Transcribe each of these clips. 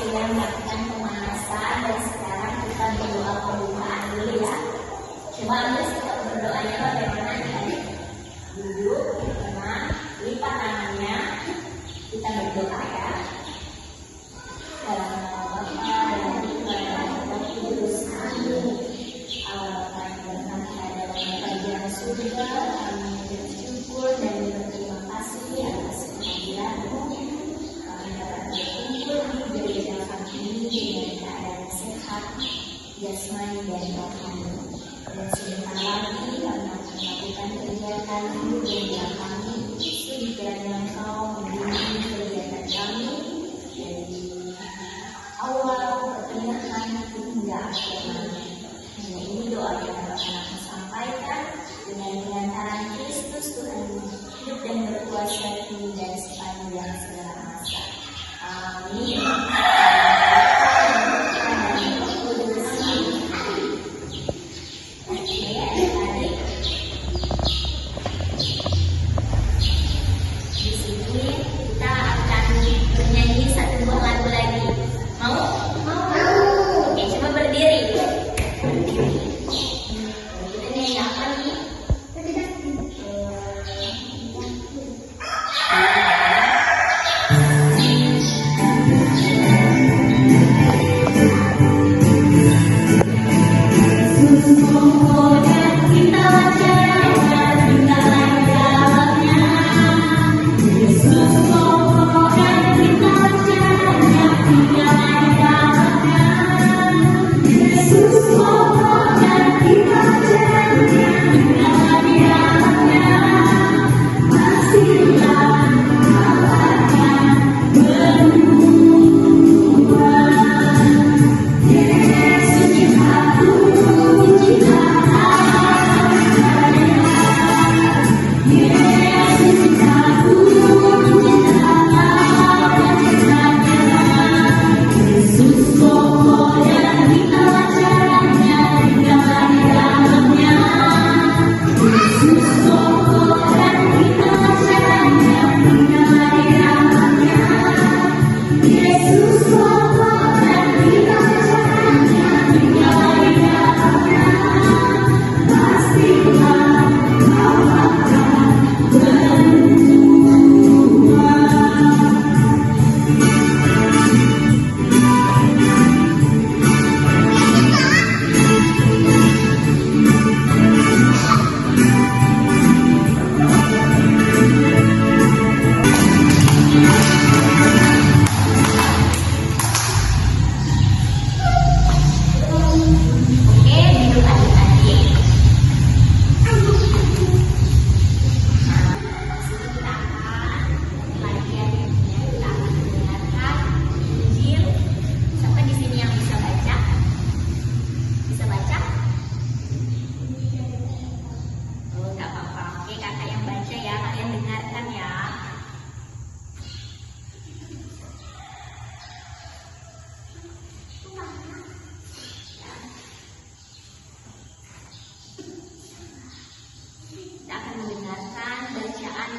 sudah melakukan pemanasan dan sekarang kita berdoa pembukaan dulu ya. Coba ambil sikap berdoanya bagaimana nih? Duduk, tenang, lipat tangannya, kita berdoa ya. Dalam nama Bapa dan Putra dan Roh Kudus. Amin. Allah Bapa yang berkata dalam kerajaan surga, kami bersyukur dan berterima kasih atas kehadiran-Mu. Kami dapat berkumpul di gereja kami ini dengan keadaan sehat, jasmani dan rohani. Dan sebentar lagi kami akan melakukan kegiatan hidup gereja kami. Kiranya Engkau membimbing kegiatan kami dari awal pertengahan hingga akhir. Hanya ini doa yang akan aku sampaikan dengan pengantaran Kristus Tuhan hidup dan berkuasa kini dan sepanjang segala masa. Amin.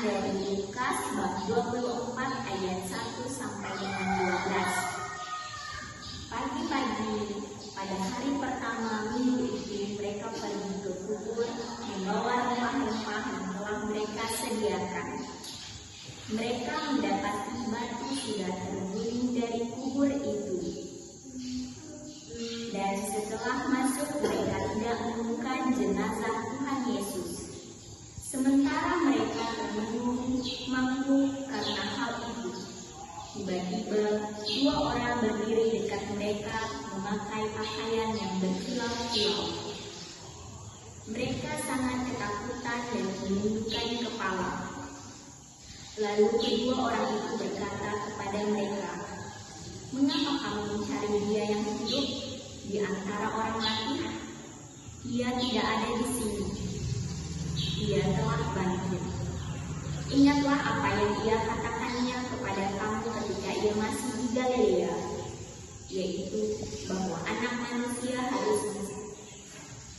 Dari Lukas bab 24 ayat 1 sampai dengan 12. Pagi-pagi pada hari pertama minggu itu mereka pergi ke kubur membawa rempah-rempah yang telah mereka sediakan. Mereka mendapati batu sudah terguling dari kubur itu. Dan setelah masuk mereka tidak menemukan jenazah Tuhan Yesus. Sementara mereka termenung karena hal itu, tiba-tiba dua orang berdiri dekat mereka memakai pakaian yang berkilau-kilau. Mereka sangat ketakutan dan menundukkan kepala. Lalu kedua orang itu berkata kepada mereka, "Mengapa kamu mencari Dia yang hidup di antara orang mati? Dia tidak ada di sini. Dia telah bangkit. Ingatlah apa yang Ia katakannya kepada kamu ketika Ia masih di Galilea, yaitu bahwa Anak Manusia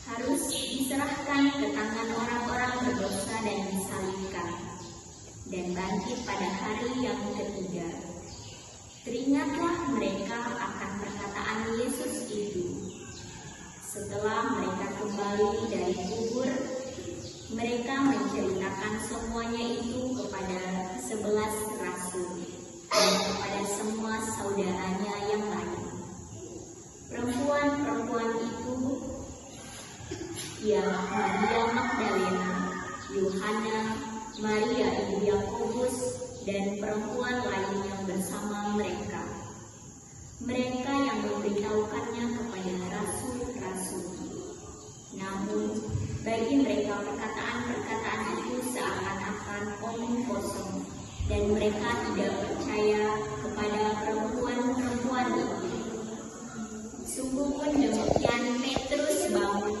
harus diserahkan ke tangan orang-orang berdosa dan disalibkan, dan bangkit pada hari yang ketiga." Teringatlah mereka akan perkataan Yesus itu. Setelah mereka kembali dari kubur, mereka menceritakan semuanya itu kepada 11 rasul dan kepada semua saudaranya yang lain. Perempuan-perempuan itu ialah Maria Magdalena, Yohana, Maria ibu Yakobus, dan perempuan lain yang bersama mereka. Mereka yang memberitahukannya kepada rasul-rasul. Namun, bagi mereka perkataan-perkataan itu seakan-akan omong kosong, dan mereka tidak percaya kepada perempuan-perempuan itu. Sungguh pun demikian, Petrus bangun,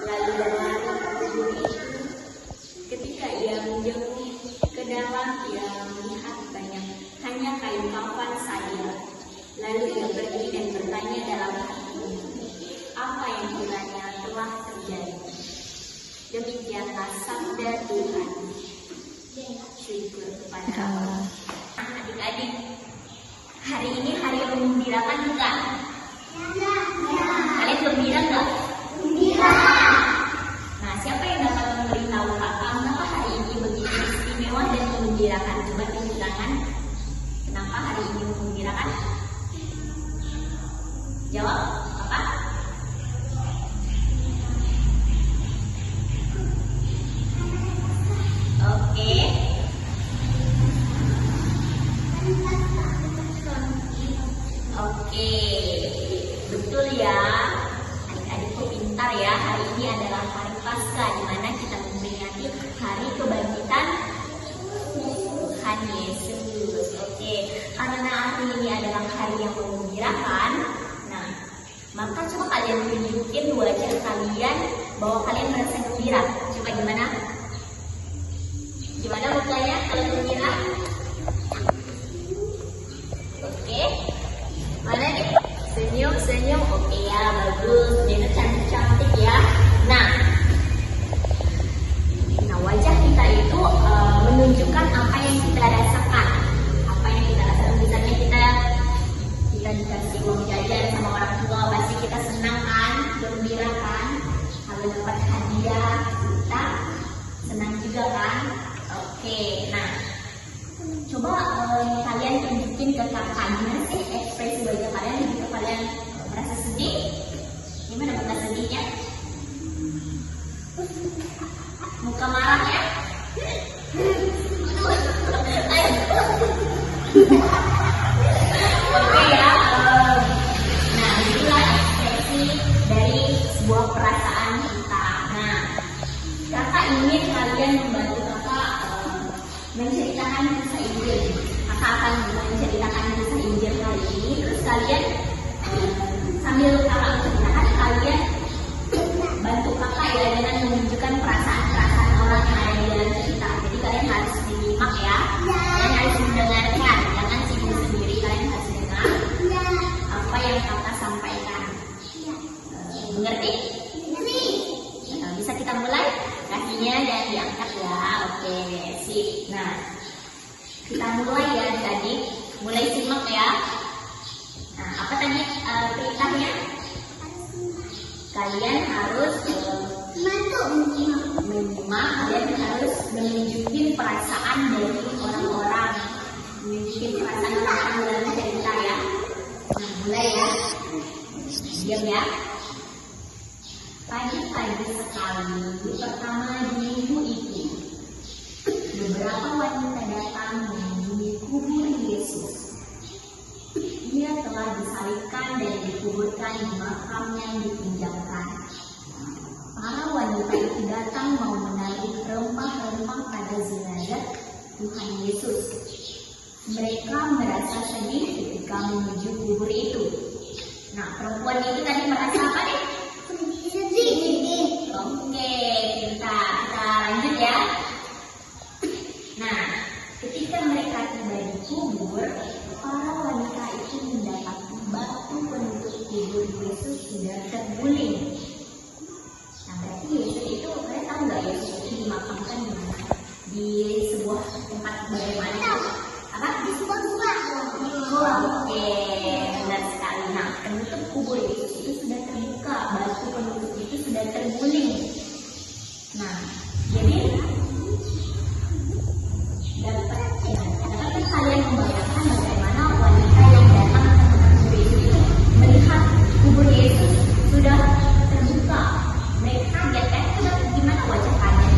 lalu berlari ke kubur itu. Ketika ia menjenguk ke dalam, ia melihat hanya kain kafan saja. Lalu ia pergi dan bertanya dalam hati, apa yang kiranya telah terjadi. Demikianlah sabda Tuhan. Syukur kepada Allah. Adik-adik, hari ini hari yang menggembirakan enggak? Kalian gembira enggak? Gembira. Nah, siapa yang dapat memberitahu kakak mengapa hari ini begitu istimewa dan menggembirakan? Coba tunjuk tangan. Kenapa hari ini menggembirakan? Jawab, apa? Oke. Oke, betul ya. Adik-adikku pintar ya. Hari ini adalah hari Paskah, di mana kita memperingati hari kebangkitan Tuhan Yesus. Oke, karena hari ini adalah hari yang menggembirakan, nah, maka coba kalian tunjukin wajah kalian bahwa kalian merasa gembira. Coba gimana? Gimana mukanya kalau gembira? Oke, mana nih? Senyum. Oke ya, bagus. Jadi cantik-cantik ya. Nah, wajah kita itu menunjukkan apa yang kita rasakan. Apa yang kita rasakan, misalnya kita dikasih uang jajan sama orang tua, pasti kita senang kan, gembira kan. Kalau dapat hadiah, kita senang juga kan. Oke, nah, coba kalian tunjukin ke kakak gimana sih ekspresi wajah kalian begitu kalian merasa sedih. Gimana muka sedihnya? Muka marahnya? Oke ya. Nah, itulah ekspresi dari sebuah perasaan kita. Nah, kakak ingin kalian membantu kakak menceritakan kisah Injil. Kakak akan menceritakan kisah Injil kali ini. Terus kalian sambil kakak menceritakan, kalian bantu kakak ya dengan menunjukkan perasaan-perasaan orang yang ada di dalam cerita. Jadi kalian harus menyimak ya. Kalian harus mendengarkan, jangan sibuk sendiri. Kalian harus dengar apa yang kakak sampaikan. Mengerti? Nah, bisa kita mulai kakinya dan diangkat ya. Oke, sip. Nah, kita mulai ya adik-adik. Mulai simak ya. Nah, apa tadi perintahnya? Kalian harus menyimak, kalian harus menunjukin perasaan dari orang-orang, menunjukin perasaan orang-orang dalam cerita ya. Nah, mulai ya. Diam ya. Pagi-pagi sekali, pertama di minggu itu, beberapa wanita datang mengunjungi kubur Yesus. Dia telah disalibkan dan dikuburkan di makam yang ditinggalkan. Para wanita itu datang mau menaruh rempah-rempah pada jenazah Tuhan Yesus. Mereka merasa sedih ketika menuju kubur itu. Nah, perempuan itu tadi merasa apa nih? Sedih. Oke, kita lanjut ya. Nah, ketika mereka tiba di kubur, para wanita itu mendapati batu penutup kubur Yesus sudah terguling. Nah, berarti Yesus itu, kalian tahu nggak Yesus itu dimakamkan di mana? Di sebuah tempat bagaimana? Apa? Di sebuah gua. benar sekali. Nah, penutup kubur Yesus itu sudah terbuka, batu penutup itu sudah terguling. Nah, jadi dapatkah kalian membayangkan bagaimana wanita yang datang ke tempat kubur Yesus itu melihat kubur Yesus sudah terbuka? Mereka kaget kan? Gimana wajah kalian?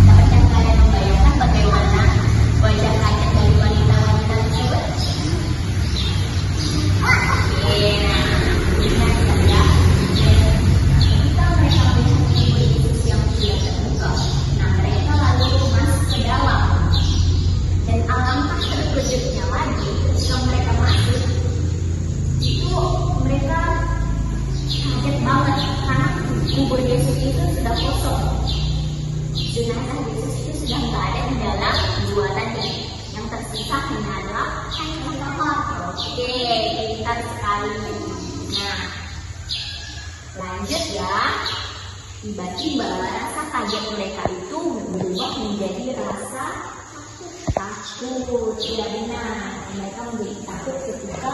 Dapatkah kalian membayangkan bagaimana wajah kalian dari wanita-wanita tersebut? Oke, nah, ingat saja. Ketika mereka melihat kubur Yesus yang sudah terbuka, nah mereka lalu masuk ke dalam. Dan alangkah terkejutnya lagi ketika mereka masuk, itu mereka kaget banget karena kubur Yesus itu sudah kosong. Jenazah Yesus itu sudah nggak ada di dalam gua tadi. Yang tersisa hanya adalah kamar. Oke, pintar sekali. Nah, lanjut ya. Tiba-tiba rasa kaget mereka itu berubah menjadi rasa takut. Ya benar, mereka menjadi takut ketika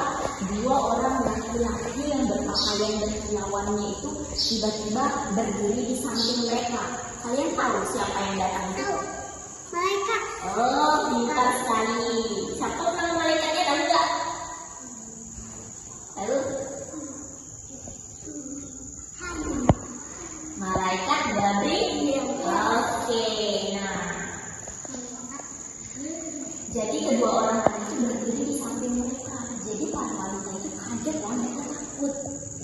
dua orang laki-laki yang berpakaian berkilauannya itu tiba-tiba berdiri di samping mereka. Kalian tahu siapa yang datang itu? Malaikat. Oh, pintar sekali. Siapa nama malaikatnya, tahu nggak? Tahu? Malaikat Gabriel. Oke, nah. Jadi kedua orang tadi itu berdiri di samping mereka. Jadi para wanita itu kaget ya, mereka takut.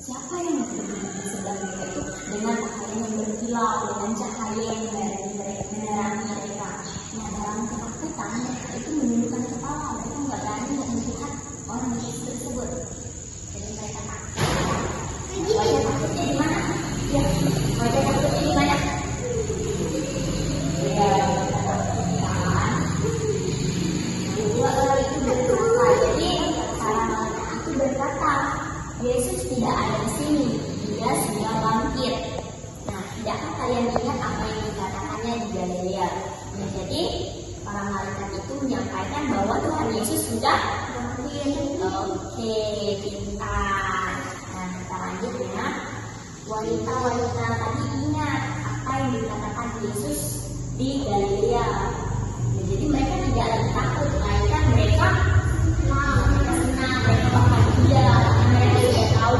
Siapa yang berdiri di sebelah mereka itu dengan pakaian yang berkilau, dengan cahaya yang menerangi mereka. Nah, dalam ketakutan mereka itu menundukkan kepala, mereka nggak berani untuk melihat orang Yesus tersebut. Jadi mereka takut. Wajah takutnya di mana? Ya, wajah takutnya di mana? Ya, jadi para malaikat itu berkata, Yesus tidak ada di sini, dia sudah bangkit. Nah, tidakkah kalian ingat apa yang dikatakannya di Galilea? Nah, jadi para malaikat itu menyampaikan bahwa Tuhan Yesus sudah bangkit. Oke, pintar. Nah, kita lanjut ya. Wanita-wanita tadi ingat apa yang dikatakan Yesus di Galilea. Nah, jadi mereka tidak lagi takut, melainkan mereka senang, mereka bahagia karena mereka sudah tahu.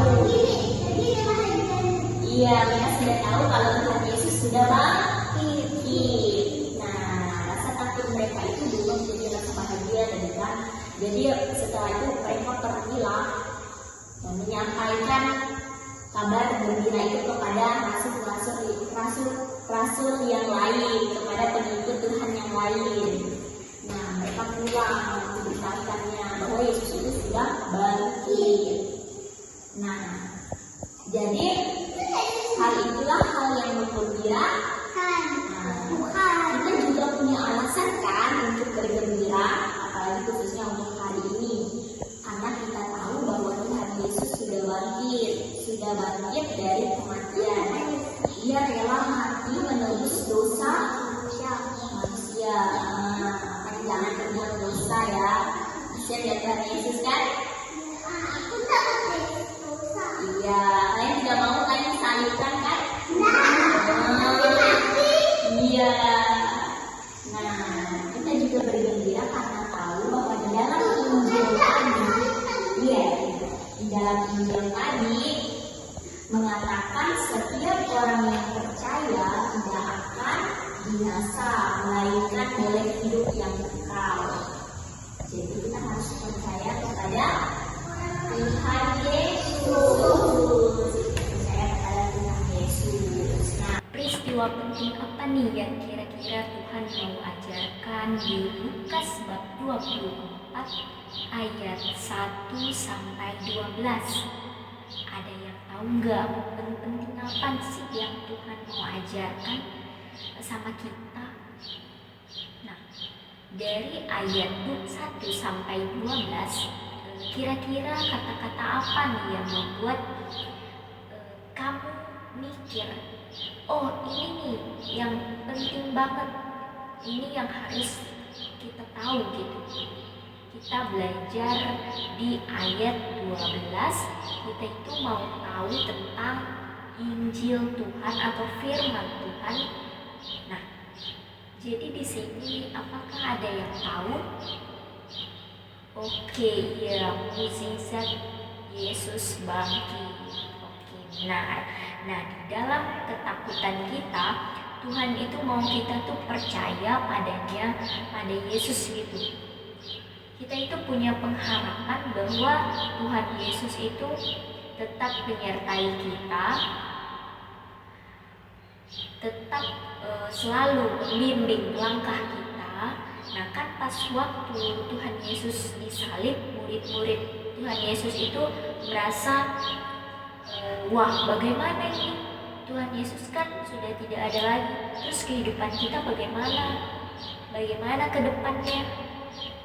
Iya, mereka sudah tahu kalau Tuhan Yesus sudah bangkit. Nah, rasa takut mereka itu berubah menjadi rasa bahagia dan kan. Jadi setelah itu mereka pergilah dan menyampaikan kabar gembira itu kepada rasul yang lain, kepada pengikut Tuhan yang lain. Nah, mereka pulang memberitakannya bahwa Yesus itu sudah bangkit. Nah, jadi hal itulah hal yang menggembirakan. Nah, kita juga punya alasan kan untuk bergembira, apalagi khususnya untuk hari ini, karena kita tahu bahwa Tuhan Yesus sudah bangkit dari kematian. Ia rela mati menebus dosa manusia. Jangan berbuat dosa ya. Kasihan ya Tuhan Yesus kan? Aku tak berbuat dosa. Iya, kalian tidak mau kan disalibkan kan? Iya. Nah, kita juga bergembira karena tahu bahwa di dalam Injil tadi, di dalam Injil tadi mengatakan setiap orang yang percaya tidak akan binasa, melainkan boleh hidup yang kekal. Jadi kita harus percaya kepada Tuhan Yesus. Percaya kepada Tuhan Yesus. Nah, peristiwa penting apa nih yang kira-kira Tuhan mau ajarkan di Lukas bab 24 ayat 1 sampai 12? Ada yang tahu nggak penting apa sih yang Tuhan mau ajarkan sama kita? Nah, dari ayat 1 sampai 12, kira-kira kata-kata apa nih yang membuat kamu mikir, oh ini nih yang penting banget, ini yang harus kita tahu gitu. kita belajar di ayat 12, kita itu mau tahu tentang Injil Tuhan atau firman Tuhan. Nah, jadi di sini apakah ada yang tahu? Oke, ya, mukjizat Yesus bangkit. Oke, benar. Nah, di dalam ketakutan kita, Tuhan itu mau kita tuh percaya padanya, pada Yesus gitu. Kita itu punya pengharapan bahwa Tuhan Yesus itu tetap menyertai kita, tetap selalu membimbing langkah kita. Nah, kan pas waktu Tuhan Yesus disalib, murid-murid Tuhan Yesus itu merasa wah, bagaimana ini? Tuhan Yesus kan sudah tidak ada lagi. Terus kehidupan kita bagaimana? Bagaimana ke depannya?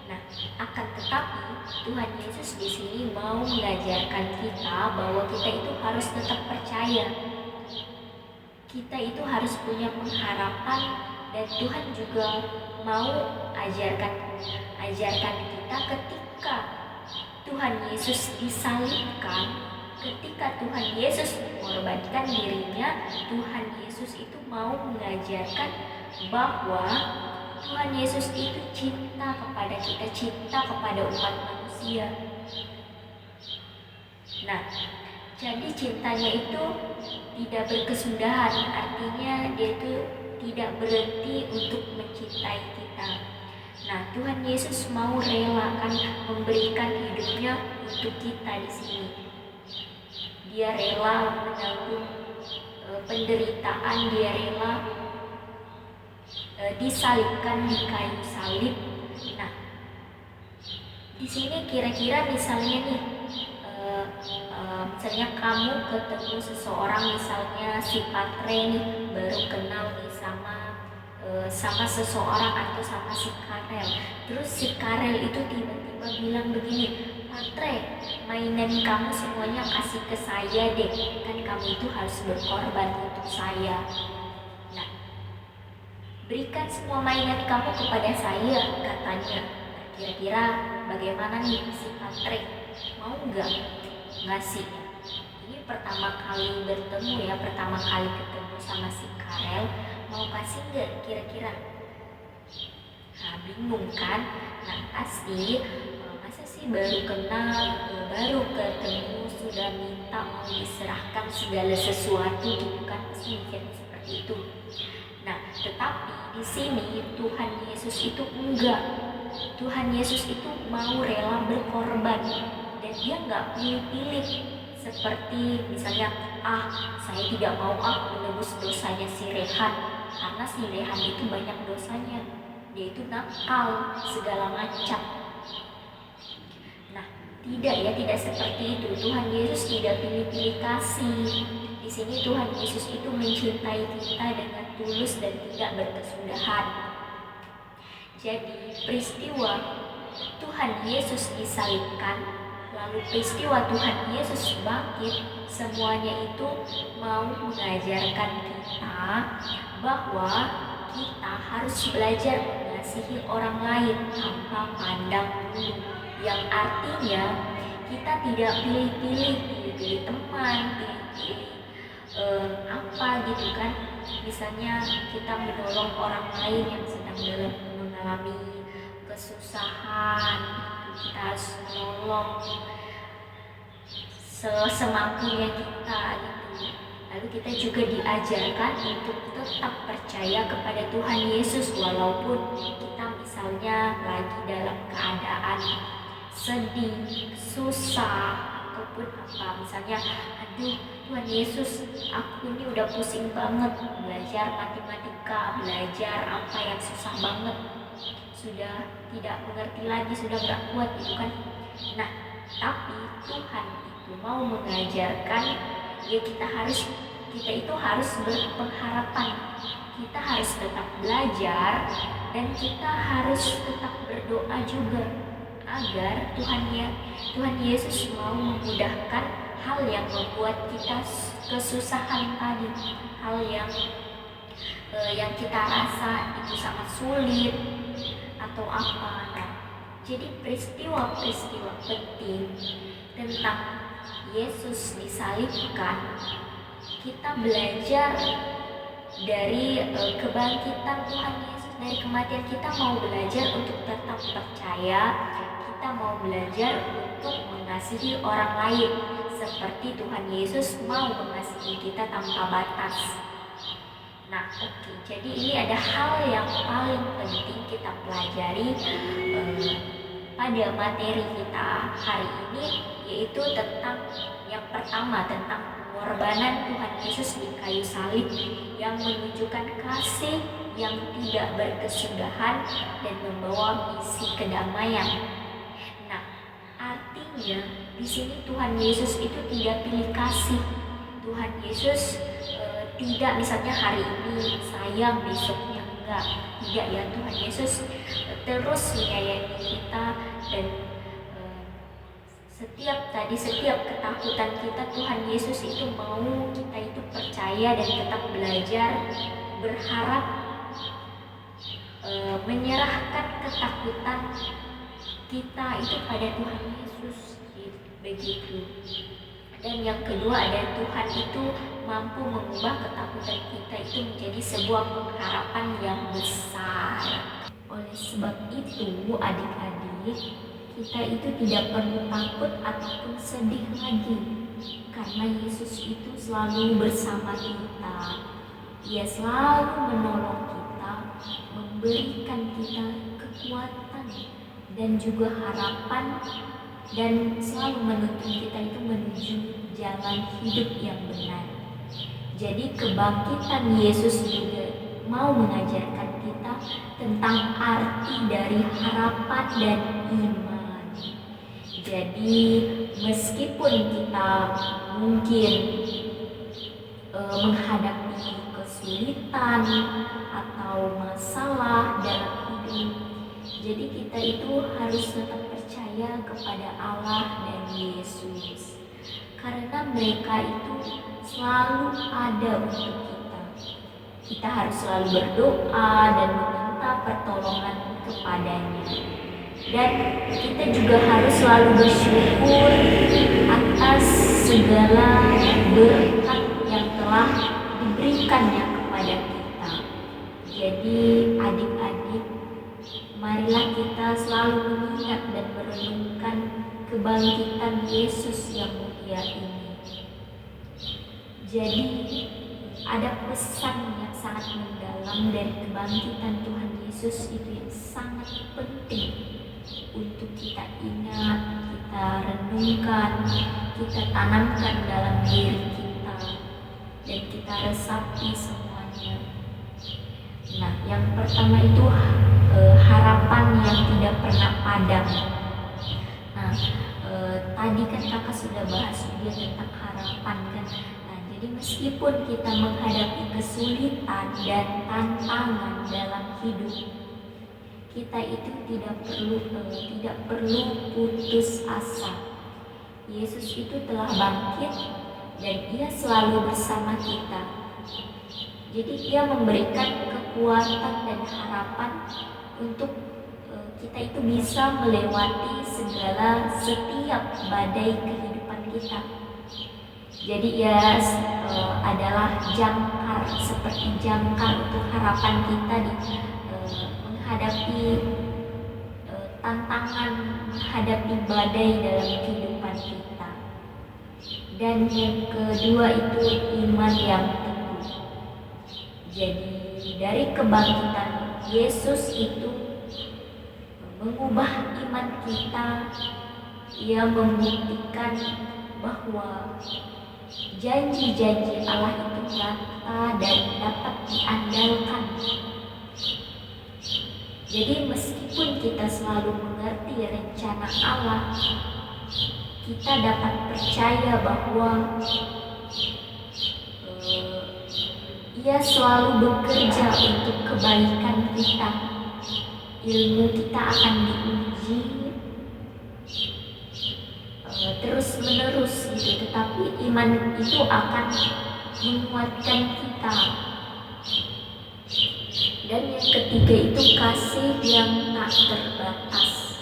Nah, akan tetapi Tuhan Yesus di sini mau mengajarkan kita bahwa kita itu harus tetap percaya. Kita itu harus punya pengharapan, dan Tuhan juga mau ajarkan kita ketika Tuhan Yesus disalibkan, ketika Tuhan Yesus mengorbankan dirinya, Tuhan Yesus itu mau mengajarkan bahwa Tuhan Yesus itu cinta kepada kita, cinta kepada umat manusia. Nah, jadi cintanya itu tidak berkesudahan, artinya dia itu tidak berhenti untuk mencintai kita. Nah, Tuhan Yesus mau relakan memberikan hidupnya untuk kita di sini. Dia rela menanggung penderitaan, dia rela disalibkan di kayu salib. Nah, di sini kira-kira misalnya nih, misalnya kamu ketemu seseorang, misalnya si Patre nih baru kenal nih sama seseorang atau sama si Karel. Terus si Karel itu tiba-tiba bilang begini, Patre, mainan kamu semuanya kasih ke saya deh, kan kamu itu harus berkorban untuk saya. Nah, berikan semua mainan kamu kepada saya, katanya. Nah, kira-kira bagaimana nih si Patre? Mau nggak ngasih? Ini pertama kali bertemu ya, pertama kali ketemu sama si Karel, mau kasih nggak kira-kira? Nah, bingung kan? Nah, pasti masa sih baru kenal, baru ketemu sudah minta mau diserahkan segala sesuatu gitu kan, pasti mikirnya seperti itu. Nah, tetapi di sini Tuhan Yesus itu enggak. Tuhan Yesus itu mau rela berkorban, dan dia nggak pilih-pilih. Seperti misalnya, saya tidak mau menebus dosanya si Rehan, karena si Rehan itu banyak dosanya, dia itu nakal segala macam. Nah, tidak seperti itu. Tuhan Yesus tidak pilih-pilih kasih. Di sini Tuhan Yesus itu mencintai kita dengan tulus dan tidak berkesudahan. Jadi peristiwa Tuhan Yesus disalibkan, lalu peristiwa Tuhan Yesus bangkit, semuanya itu mau mengajarkan kita bahwa kita harus belajar mengasihi orang lain tanpa pandang bulu. Yang artinya kita tidak pilih-pilih teman, pilih-pilih apa gitu kan. Misalnya kita menolong orang lain yang sedang mengalami kesusahan, kita harus menolong semampunya kita gitu. Lalu kita juga diajarkan untuk tetap percaya kepada Tuhan Yesus walaupun kita misalnya lagi dalam keadaan sedih, susah, ataupun apa, misalnya Tuhan Yesus, aku ini udah pusing banget belajar matematika, belajar apa yang susah banget, sudah tidak mengerti lagi, sudah gak kuat gitu kan. Nah, tapi Tuhan itu mau mengajarkan ya kita itu harus berpengharapan, kita harus tetap belajar, dan kita harus tetap berdoa juga agar Tuhan Yesus mau memudahkan hal yang membuat kita kesusahan tadi, hal yang kita rasa itu sangat sulit atau apa. Nah, Jadi peristiwa-peristiwa penting tentang Yesus disalibkan, kita belajar dari kebangkitan Tuhan Yesus dari kematian. Kita mau belajar untuk tetap percaya, kita mau belajar untuk mengasihi orang lain seperti Tuhan Yesus mau mengasihi kita tanpa batas. Nah, jadi ini ada hal yang paling penting kita pelajari pada materi kita hari ini, yaitu tentang yang pertama, tentang pengorbanan Tuhan Yesus di kayu salib yang menunjukkan kasih yang tidak berkesudahan dan membawa misi kedamaian. Nah, artinya di sini Tuhan Yesus itu tidak pilih kasih. Tuhan Yesus tidak misalnya hari ini sayang, besoknya enggak. Tidak ya, Tuhan Yesus terus menyayangi kita, dan setiap ketakutan kita, Tuhan Yesus itu mau kita itu percaya dan tetap belajar, berharap, menyerahkan ketakutan kita itu pada Tuhan Yesus, begitu. Dan yang kedua, ada Tuhan itu mampu mengubah ketakutan kita itu menjadi sebuah pengharapan yang besar. Oleh sebab itu, adik-adik, kita itu tidak perlu takut ataupun sedih lagi, karena Yesus itu selalu bersama kita. Ia selalu menolong kita, memberikan kita kekuatan dan juga harapan, dan selalu menuntun kita itu menuju jalan hidup yang benar. Jadi kebangkitan Yesus juga mau mengajarkan kita tentang arti dari harapan dan iman. Jadi meskipun kita mungkin menghadapi kesulitan atau masalah dalam hidup, jadi kita itu harus tetap percaya kepada Allah dan Yesus, karena mereka itu selalu ada untuk kita. Kita harus selalu berdoa dan meminta pertolongan kepadanya. Dan kita juga harus selalu bersyukur atas segala berkat yang telah diberikannya kepada kita. Jadi adik-adik, marilah kita selalu mengingat dan merenungkan kebangkitan Yesus yang mulia ini. Jadi ada pesan yang sangat mendalam dari kebangkitan Tuhan Yesus itu yang sangat penting untuk kita ingat, kita renungkan, kita tanamkan dalam diri kita, dan kita resapi semuanya. Nah, yang pertama itu harapan yang tidak pernah padam. Nah, tadi kan kakak sudah bahas juga tentang harapan kan. Nah, jadi meskipun kita menghadapi kesulitan dan tantangan dalam hidup, kita itu tidak perlu putus asa. Yesus itu telah bangkit dan Ia selalu bersama kita. Jadi Ia memberikan kekuatan dan harapan untuk kita itu bisa melewati setiap badai kehidupan kita. Jadi Ia adalah jangkar, seperti jangkar untuk harapan kita menghadapi tantangan, menghadapi badai dalam kehidupan kita. Dan yang kedua itu iman yang teguh. Jadi dari kebangkitan Yesus itu mengubah iman kita. Ia membuktikan bahwa janji-janji Allah itu nyata dan dapat diandalkan. Jadi meskipun kita selalu mengerti rencana Allah, kita dapat percaya bahwa Ia selalu bekerja untuk kebaikan kita. Ilmu kita akan diuji terus menerus gitu, tetapi iman itu akan menguatkan kita. Dan yang ketiga itu kasih yang tak terbatas.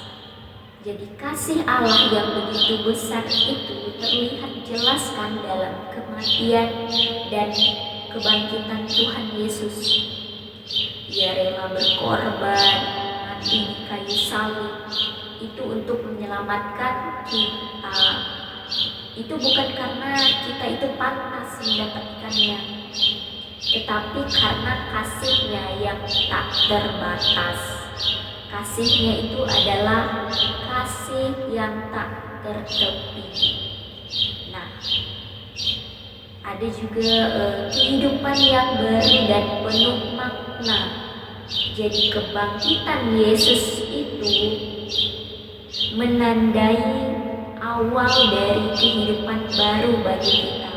Jadi kasih Allah yang begitu besar itu terlihat jelaskan dalam kematian dan kebangkitan Tuhan Yesus. Ia rela berkorban, mati di kayu salib, itu untuk menyelamatkan kita. Itu bukan karena kita itu pantas mendapatkannya, tetapi karena kasih-Nya yang tak terbatas. Kasih-Nya itu adalah kasih yang tak tertepi. Nah, ada juga kehidupan yang baru dan penuh makna. Jadi kebangkitan Yesus itu menandai awal dari kehidupan baru bagi kita.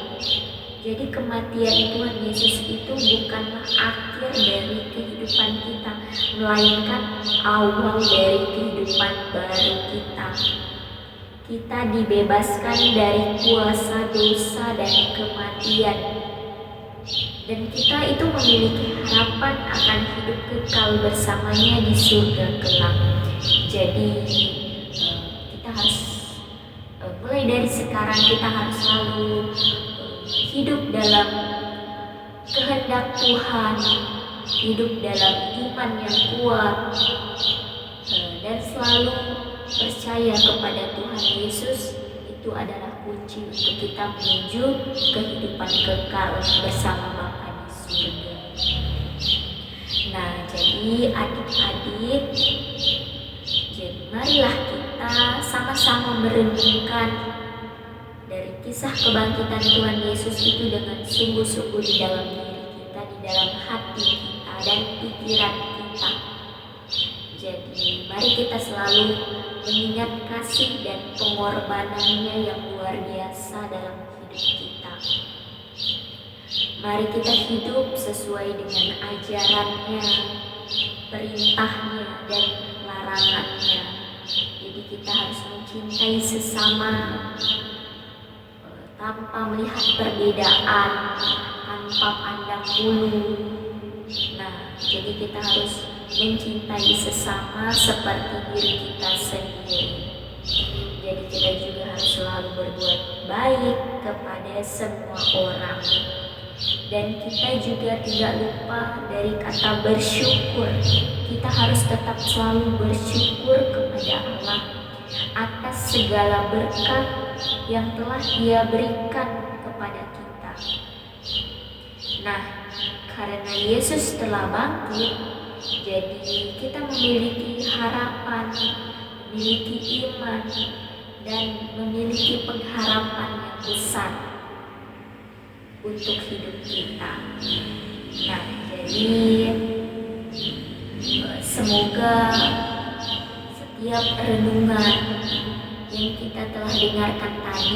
Jadi kematian Tuhan Yesus itu bukanlah akhir dari kehidupan kita, melainkan awal dari kehidupan baru kita. Kita dibebaskan dari kuasa dosa dan kematian. Dan kita itu memiliki harapan akan hidup kekal bersamanya di surga kelak. Jadi kita harus mulai dari sekarang kita harus selalu hidup dalam kehendak Tuhan, hidup dalam iman yang kuat, dan selalu percaya kepada Tuhan Yesus. Itu adalah kunci untuk kita menuju kehidupan kekal bersama Bapa di surga. Nah, jadi adik-adik, jadi marilah kita sama-sama merenungkan dari kisah kebangkitan Tuhan Yesus itu dengan sungguh-sungguh di dalam diri kita, di dalam hati kita dan pikiran kita. Jadi mari kita selalu mengingat kasih dan pengorbanannya yang luar biasa dalam hidup kita. Mari kita hidup sesuai dengan ajarannya, perintahnya dan larangannya. Jadi kita harus mencintai sesama tanpa melihat perbedaan, tanpa pandang bulu. Nah, jadi kita harus mencintai sesama seperti diri kita sendiri. Jadi kita juga harus selalu berbuat baik kepada semua orang. Dan kita juga tidak lupa dari kata bersyukur. Kita harus tetap selalu bersyukur kepada Allah atas segala berkat yang telah Dia berikan kepada kita. Nah, karena Yesus telah bangkit, jadi kita memiliki harapan, memiliki iman, dan memiliki pengharapan yang besar untuk hidup kita. Nah, jadi semoga setiap renungan yang kita telah dengarkan tadi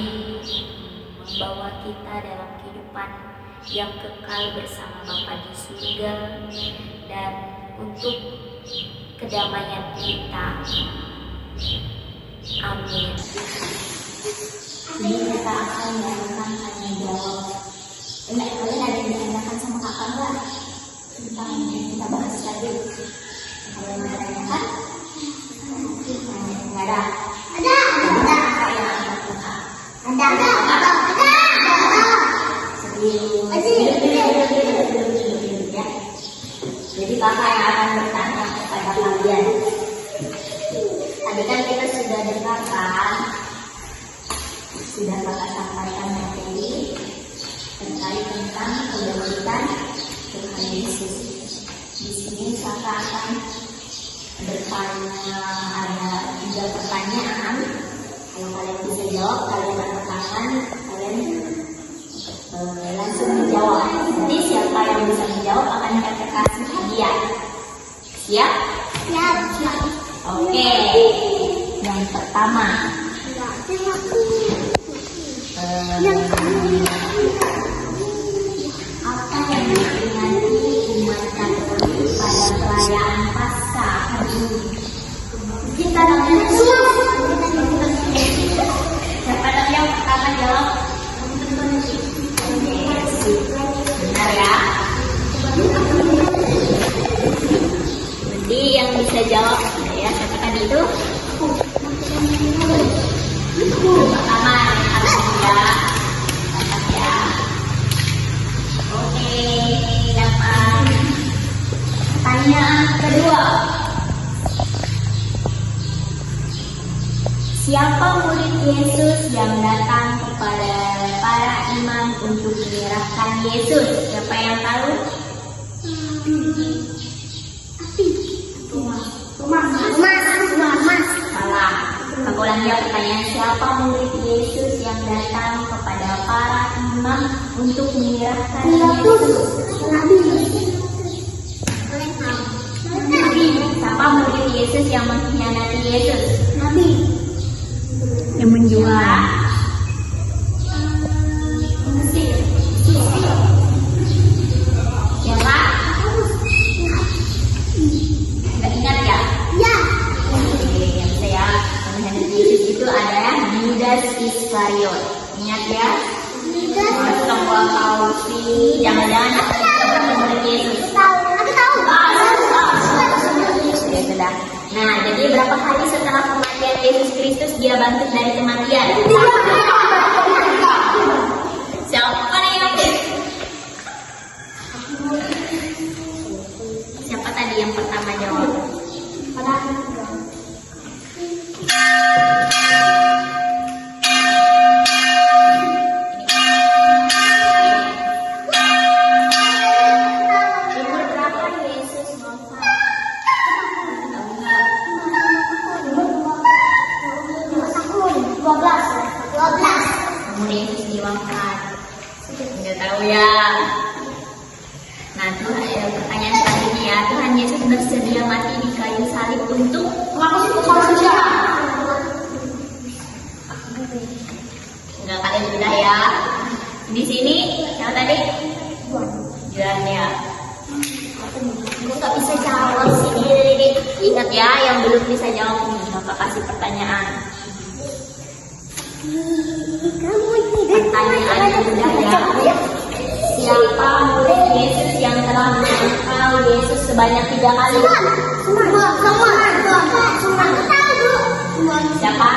membawa kita dalam kehidupan yang kekal bersama Bapa di surga dan untuk kedamaian kita. Amin. Ini kita akan melakukan tanya jawab. Kalian ada yang ditanyakan sama kakak nggak tentang yang kita bahas tadi? Kalian mau tanyakan? Nggak ada. Ada. Kita kakak yang akan bertanya. Ada. Ya. Jadi kakak yang akan bertanya kepada kalian. Tadi kan kita sudah dengarkan, sudah kakak sampaikan materi terkait tentang kebangkitan Tuhan Yesus. Di sini kakak akan bertanya, ada 3 pertanyaan. Kalau kalian bisa jawab, kalian angkat tangan, kalian langsung menjawab. Nanti siapa yang bisa menjawab akan kita kasih hadiah. Siap? Siap. Oke. Yang pertama. Apa yang diperingati umat Katolik pada perayaan Paskah hari ini? Kita namanya Yesus. Siapa yang pertama jawab? Benar ya? Jadi yang bisa jawab ya, siapa tadi itu? Yesus yang datang kepada para imam untuk menyerahkan Yesus. Siapa yang tahu? Salah. Aku ulangi ya pertanyaan, siapa murid Yesus yang datang kepada para imam untuk menyerahkan Yesus? Siapa murid Yesus yang mengkhianati Yesus? Yang menjual. Siapa? Nggak ingat ya? Oke, yang saya mengkhianati Yesus itu adalah Yudas Iskariot. Ingat ya? Semua kausi. Jangan-jangan kita murid Yesus. Ya sudah. Nah, jadi berapa kali setelah kematian Yesus Kristus dia bangkit dari kematian? Siapa nih yang Siapa tadi yang pertama jawab? Umur berapa Yesus wafat? Umur Yesus diwafat. Nggak tahu ya. Nah, Tuhan, pertanyaan selanjutnya ya, Tuhan Yesus bersedia mati di kayu salib untuk manusia. Enggak, kalian sudah ya. Di sini siapa tadi? Juan ya. Aku nggak bisa jawab sini. Ingat ya, yang belum bisa jawab nih, Bapak kasih pertanyaan. Pertanyaannya sudah ya. Siapa murid Yesus yang telah mengenal Yesus sebanyak 3 kali? Siapa?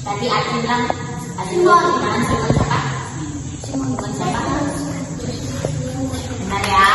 Tadi Ati bilang Simon siapa? Simon siapa? Benar ya?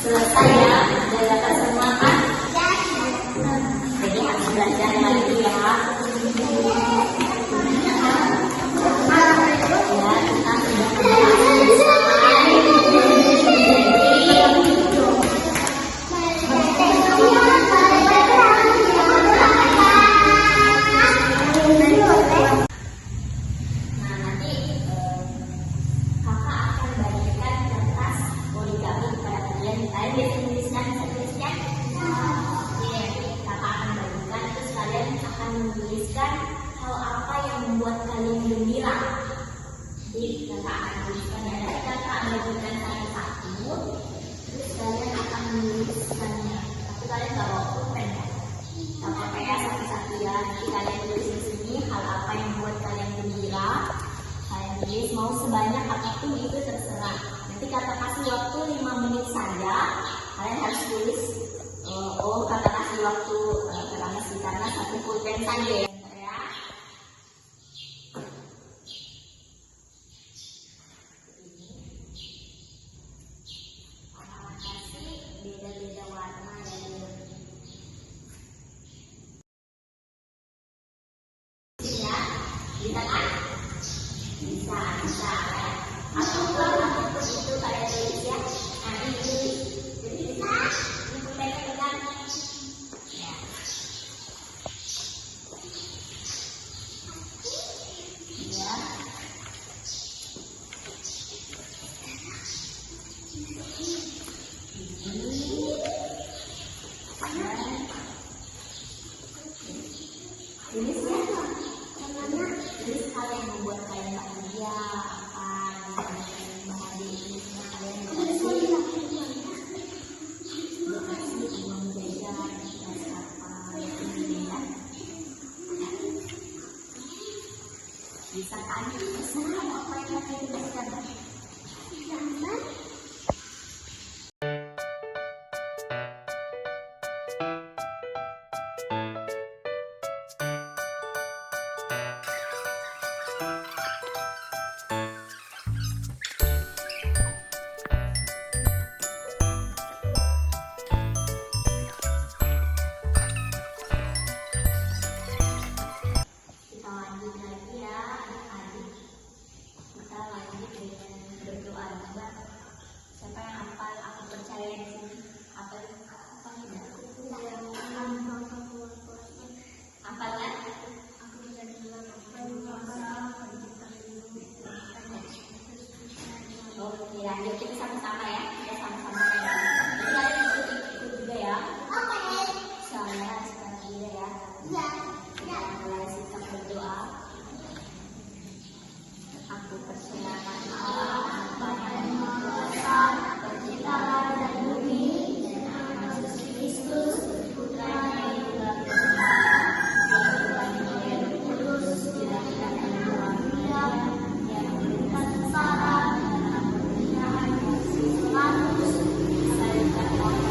Selesai ya, belajar semua kan? Jadi harus belajar lagi ya. Ya, kita sudah menuliskan hal apa yang membuat kalian gembira. Jadi kakak akan menuliskan ya, nanti kakak akan bagikan satu-satu, terus kalian akan menuliskannya. Tapi kalian nggak bawa pulpen ya, nggak apa-apa ya, satu-satu ya. Nanti kalian tulis di sini hal apa yang membuat kalian gembira. Kalian tulis mau sebanyak apapun itu terserah. Nanti kakak kasih waktu 5 menit saja. Kalian harus tulis. Kakak kasih waktu karena 1 pulpen saja ya. Beda-beda warna ya. Bisa kan? Bisa ya. Apapun itu kalian tulis ya. Nanti tulis. Jadi bisa. Ini pulpennya pegang. Ya. yang membuat kalian bahagia, apa yang bahagia ini semua kalian dikasih uang jajan, dikasih apa ini ya. Bisa kan? Bisa apa yang kalian dikasihkan? Kita lanjut lagi ya adik-adik. Kita lanjut dengan berdoa juga. Siapa yang hafal? Aku percaya di sini. Apa tidak? Hafal kan? Oke, lanjut kita sama-sama ya. Kita sama-sama ya. Jadi kalian ikut juga ya. Saya sekarang juga ya. Kita mulai sikap berdoa. Aku percaya pada Allah, Bapa yang Maha Kuasa, Pencipta langit dan bumi, dan anak Yesus Kristus, Putranya yang telah bersama, yang Tuhan yang Kudus, dilahirkan dari Tuhan Maria, yang memberikan kesabaran dalam pernikahan Yesus Kristus, disalibkan oleh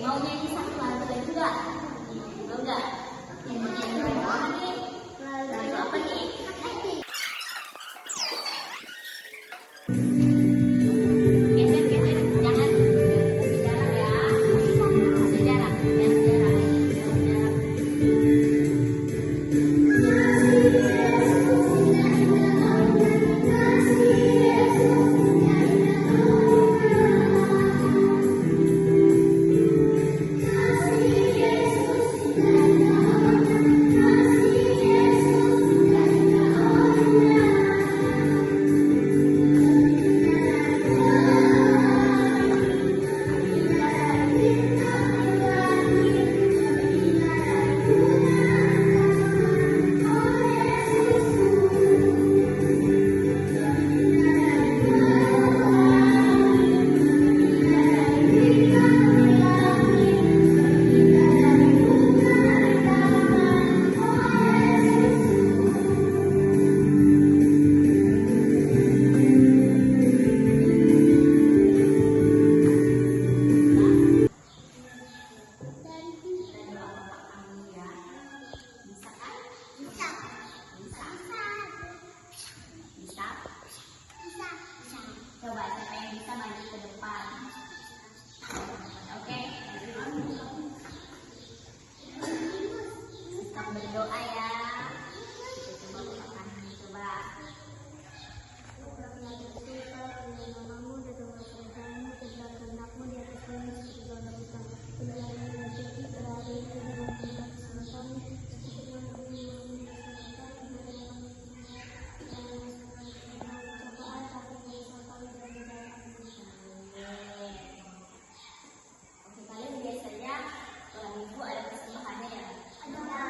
mau nyanyi satu lagu lagi enggak? Mau enggak? Yang mau nyanyi lagu apa nih? Lagu apa nih? Geser, geser. Jangan kasih jarak ya. Kasih jarak. Jangan jarak. Jangan jarak. Coba siapa yang bisa maju ke depan. Oke. Kita berdoa ya. Kita coba bukakan coba. Oke, kalian biasanya minggu ada persembahannya ya? Ada.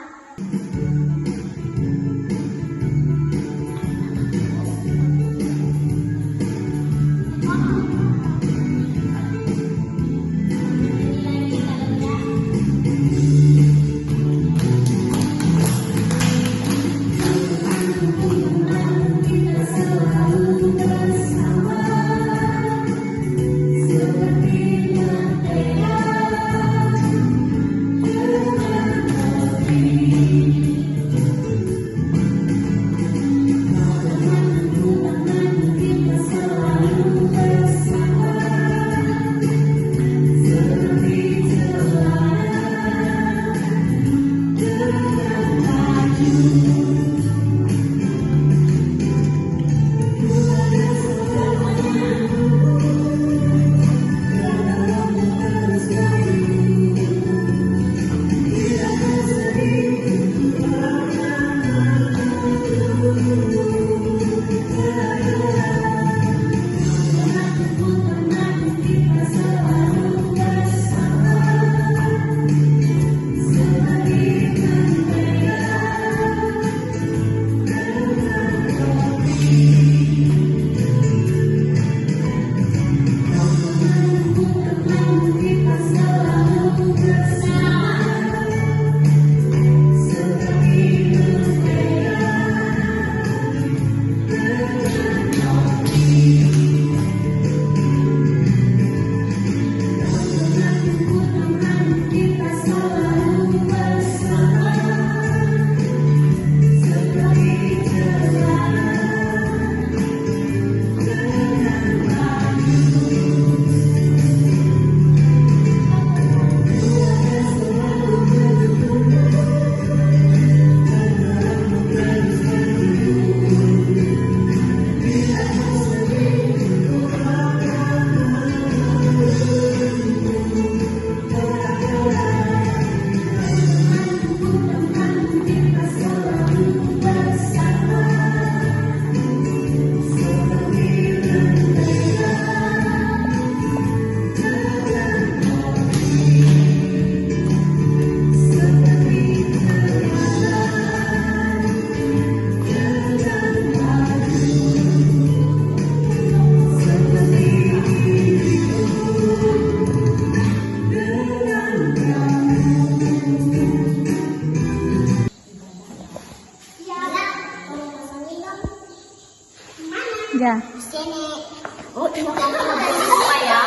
Ya. Sini. Oh, ini kamu berdoa ya.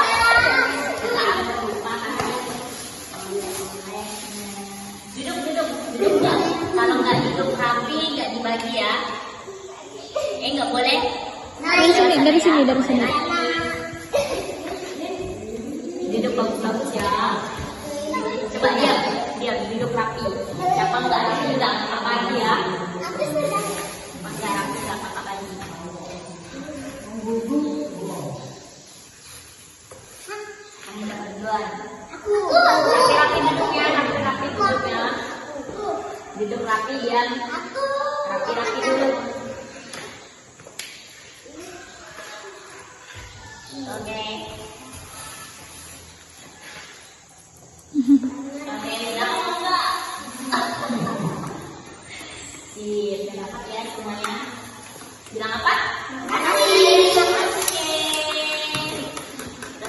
Kita berdoa. Duduk ya. Kalau nggak duduk rapi, nggak dibagi ya. Nggak boleh. Dari sini. Duduk bagus-bagus ya. Coba diam, duduk rapi. Siapa nggak rapi nggak apa-apa lagi ya. Nggak rapi nggak apa-apa lagi. Kamu dapat duluan. Rapi-rapi duduknya, rapi-rapi duduknya. Duduk rapi ya. Rapi-rapi duduk. Oke. Oke, dapat enggak? Sip, dapat ya semuanya. Bilang apa? Oke.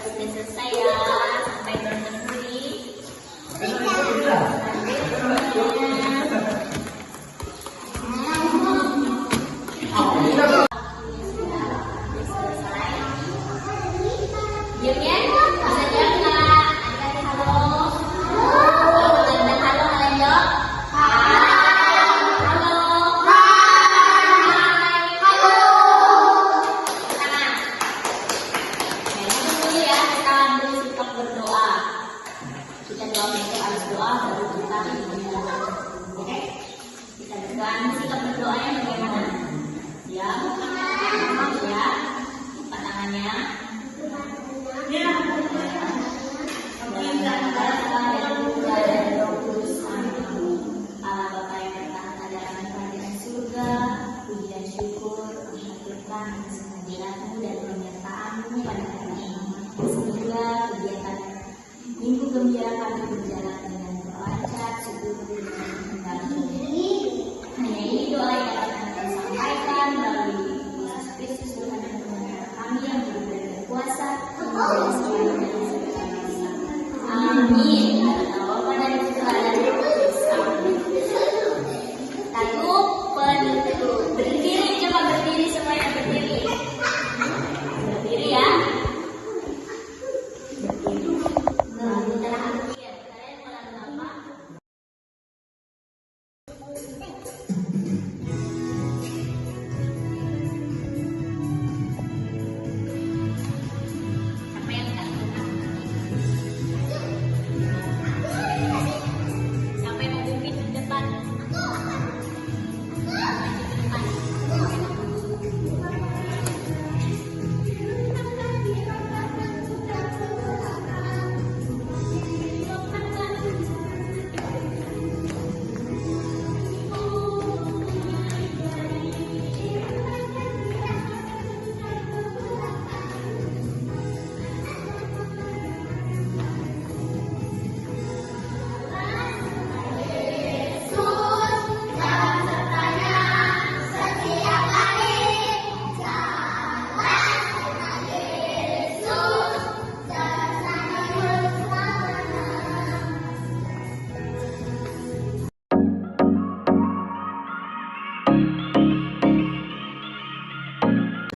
Sudah selesai ya. Sampai berhenti. Diam ya, bisa diam nggak? Ada halo. Ada halo, halo. Halo. Halo. Sana. Dulu ya, kita dulu sikap berdoa. Kita harus doa baru kita berdoa. Oke? Kita berdoa. Sikap berdoanya bagaimana? Ya, ya. Lipat tangannya. Semoga kegiatan minggu gembira kami berjalan dengan lancar, syukur dan